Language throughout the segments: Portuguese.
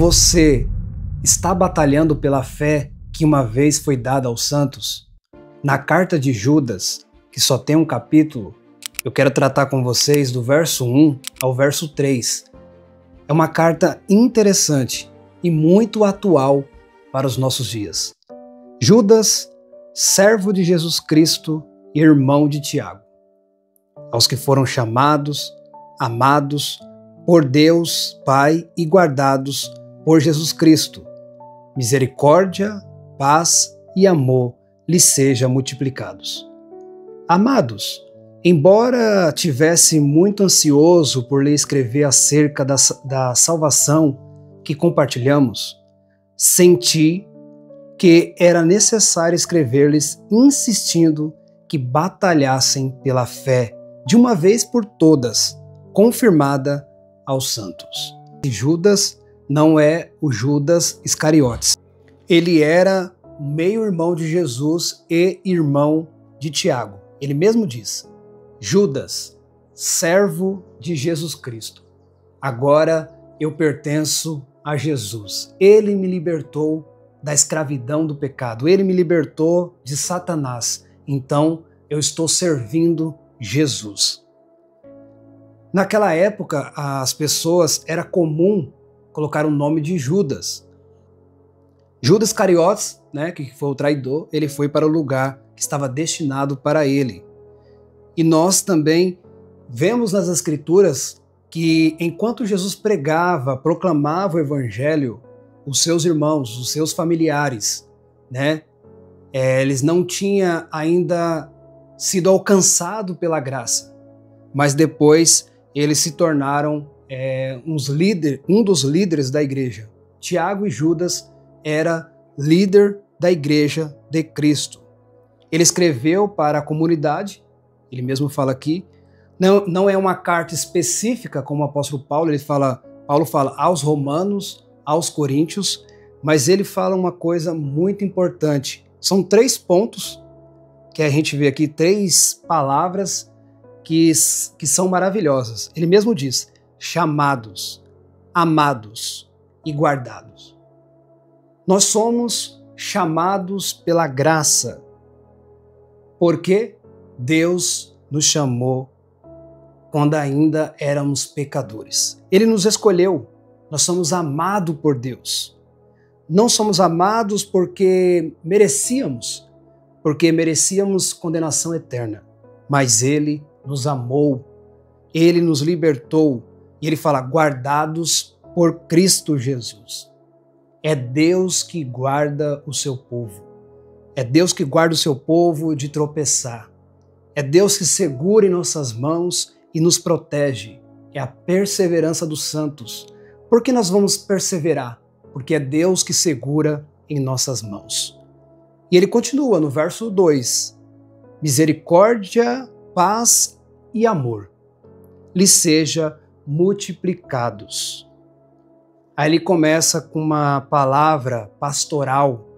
Você está batalhando pela fé que uma vez foi dada aos santos? Na carta de Judas, que só tem um capítulo, eu quero tratar com vocês do verso 1 ao verso 3. É uma carta interessante e muito atual para os nossos dias. Judas, servo de Jesus Cristo e irmão de Tiago, aos que foram chamados, amados por Deus Pai e guardados por Jesus Cristo, misericórdia, paz e amor lhes sejam multiplicados. Amados, embora tivesse muito ansioso por lhe escrever acerca da salvação que compartilhamos, senti que era necessário escrever-lhes insistindo que batalhassem pela fé de uma vez por todas, confirmada aos santos. Judas não é o Judas Iscariotes. Ele era meio-irmão de Jesus e irmão de Tiago. Ele mesmo diz: Judas, servo de Jesus Cristo. Agora eu pertenço a Jesus. Ele me libertou da escravidão do pecado. Ele me libertou de Satanás. Então eu estou servindo Jesus. Naquela época, as pessoas, era comum colocar o nome de Judas. Judas Iscariotes, que foi o traidor, ele foi para o lugar que estava destinado para ele. E nós também vemos nas Escrituras que enquanto Jesus pregava, proclamava o Evangelho, os seus irmãos, os seus familiares, eles não tinham ainda sido alcançados pela graça, mas depois eles se tornaram um dos líderes da igreja. Tiago e Judas era líder da igreja de Cristo. Ele escreveu para a comunidade, ele mesmo fala aqui, não é uma carta específica como o apóstolo Paulo, Paulo fala aos romanos, aos coríntios, mas ele fala uma coisa muito importante. São 3 pontos que a gente vê aqui, 3 palavras que são maravilhosas. Ele mesmo diz: chamados, amados e guardados. Nós somos chamados pela graça, porque Deus nos chamou quando ainda éramos pecadores. Ele nos escolheu, nós somos amados por Deus. Não somos amados porque merecíamos condenação eterna, mas Ele nos amou, Ele nos libertou, e Ele fala: guardados por Cristo Jesus. É Deus que guarda o seu povo. É Deus que guarda o seu povo de tropeçar. É Deus que segura em nossas mãos e nos protege. É a perseverança dos santos. Por que nós vamos perseverar? Porque é Deus que segura em nossas mãos. E ele continua no verso 2. Misericórdia, paz e amor lhes seja multiplicados. Aí ele começa com uma palavra pastoral.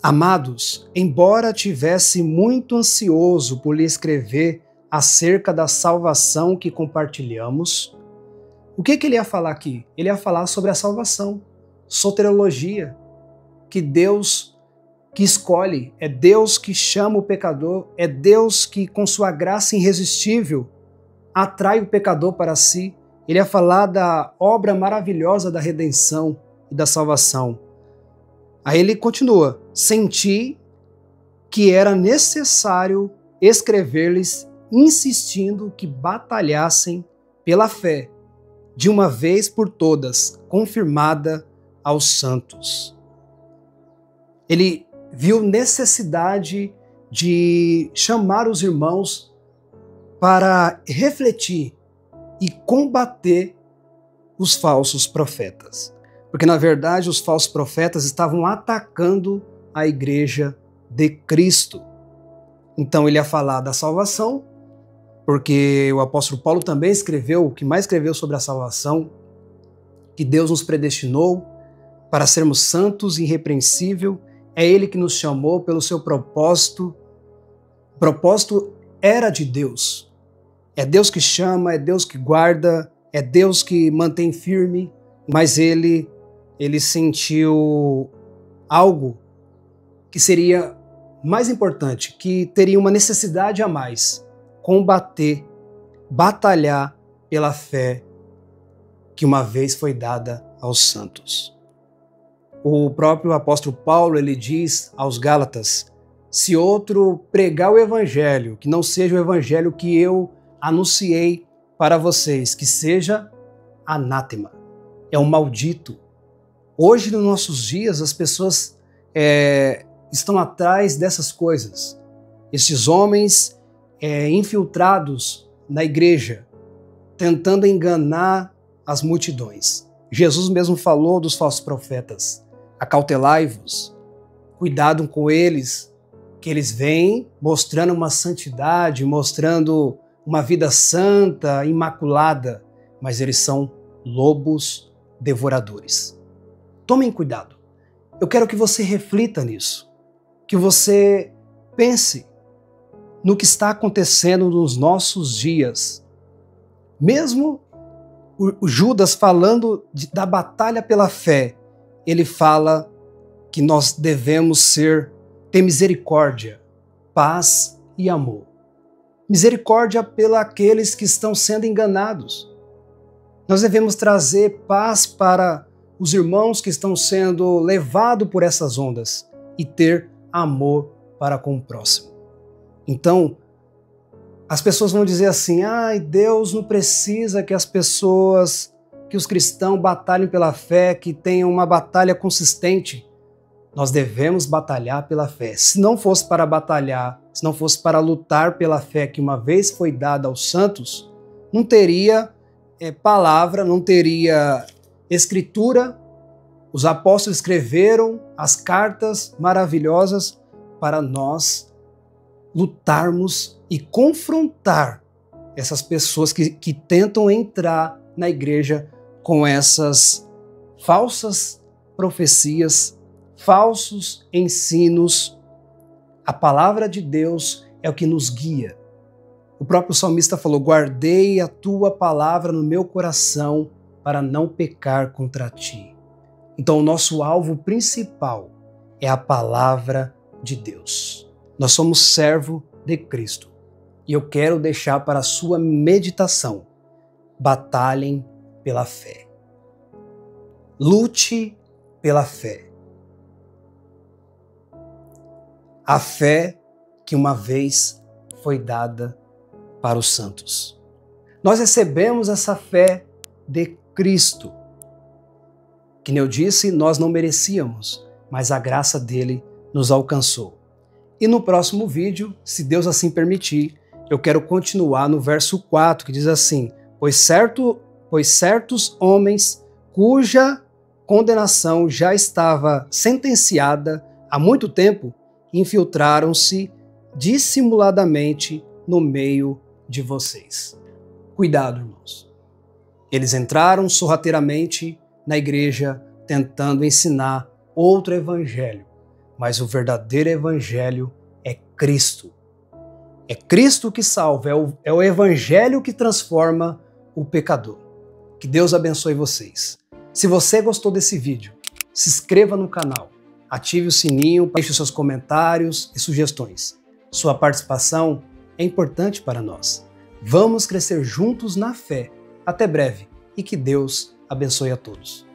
Amados, embora tivesse muito ansioso por lhe escrever acerca da salvação que compartilhamos, o que ele ia falar aqui? Ele ia falar sobre a salvação, soteriologia, que Deus que escolhe, é Deus que chama o pecador, é Deus que, com sua graça irresistível, atrai o pecador para si. Ele ia falar da obra maravilhosa da redenção e da salvação. Aí ele continua: senti que era necessário escrever-lhes insistindo que batalhassem pela fé, de uma vez por todas, confirmada aos santos. Ele viu necessidade de chamar os irmãos para refletir e combater os falsos profetas. Porque, na verdade, os falsos profetas estavam atacando a igreja de Cristo. Então, ele ia falar da salvação, porque o apóstolo Paulo também escreveu, o que mais escreveu sobre a salvação, que Deus nos predestinou para sermos santos e irrepreensíveis. É Ele que nos chamou pelo seu propósito. O propósito era de Deus. É Deus que chama, é Deus que guarda, é Deus que mantém firme, mas Ele ele sentiu algo que seria mais importante, que teria uma necessidade a mais: combater, batalhar pela fé que uma vez foi dada aos santos. O próprio apóstolo Paulo, ele diz aos Gálatas: se outro pregar o evangelho, que não seja o evangelho que eu anunciei para vocês, que seja anátema, é um maldito. Hoje, nos nossos dias, as pessoas estão atrás dessas coisas. Esses homens infiltrados na igreja, tentando enganar as multidões. Jesus mesmo falou dos falsos profetas: acautelai-vos, cuidado com eles, que eles vêm mostrando uma santidade, mostrando uma vida santa, imaculada, mas eles são lobos devoradores. Tomem cuidado. Eu quero que você reflita nisso, que você pense no que está acontecendo nos nossos dias. Mesmo o Judas falando da batalha pela fé, ele fala que nós devemos ter misericórdia, paz e amor. Misericórdia pelos que estão sendo enganados. Nós devemos trazer paz para os irmãos que estão sendo levados por essas ondas e ter amor para com o próximo. Então, as pessoas vão dizer assim: ai, Deus não precisa que que os cristãos batalhem pela fé, que tenham uma batalha consistente. Nós devemos batalhar pela fé. Se não fosse para batalhar, se não fosse para lutar pela fé que uma vez foi dada aos santos, não teria palavra, não teria escritura. Os apóstolos escreveram as cartas maravilhosas para nós lutarmos e confrontar essas pessoas que tentam entrar na igreja com essas falsas profecias, falsos ensinos. A palavra de Deus é o que nos guia. O próprio salmista falou: guardei a tua palavra no meu coração para não pecar contra ti. Então o nosso alvo principal é a palavra de Deus. Nós somos servo de Cristo. E eu quero deixar para a sua meditação: batalhem pela fé. Lute pela fé. A fé que uma vez foi dada para os santos. Nós recebemos essa fé de Cristo. Que nem eu disse, nós não merecíamos, mas a graça dele nos alcançou. E no próximo vídeo, se Deus assim permitir, eu quero continuar no verso 4, que diz assim: pois certos homens cuja condenação já estava sentenciada há muito tempo, infiltraram-se dissimuladamente no meio de vocês. Cuidado, irmãos. Eles entraram sorrateiramente na igreja tentando ensinar outro evangelho, mas o verdadeiro evangelho é Cristo. É Cristo que salva, é o evangelho que transforma o pecador. Que Deus abençoe vocês. Se você gostou desse vídeo, se inscreva no canal, ative o sininho, deixe os seus comentários e sugestões. Sua participação é importante para nós. Vamos crescer juntos na fé. Até breve e que Deus abençoe a todos.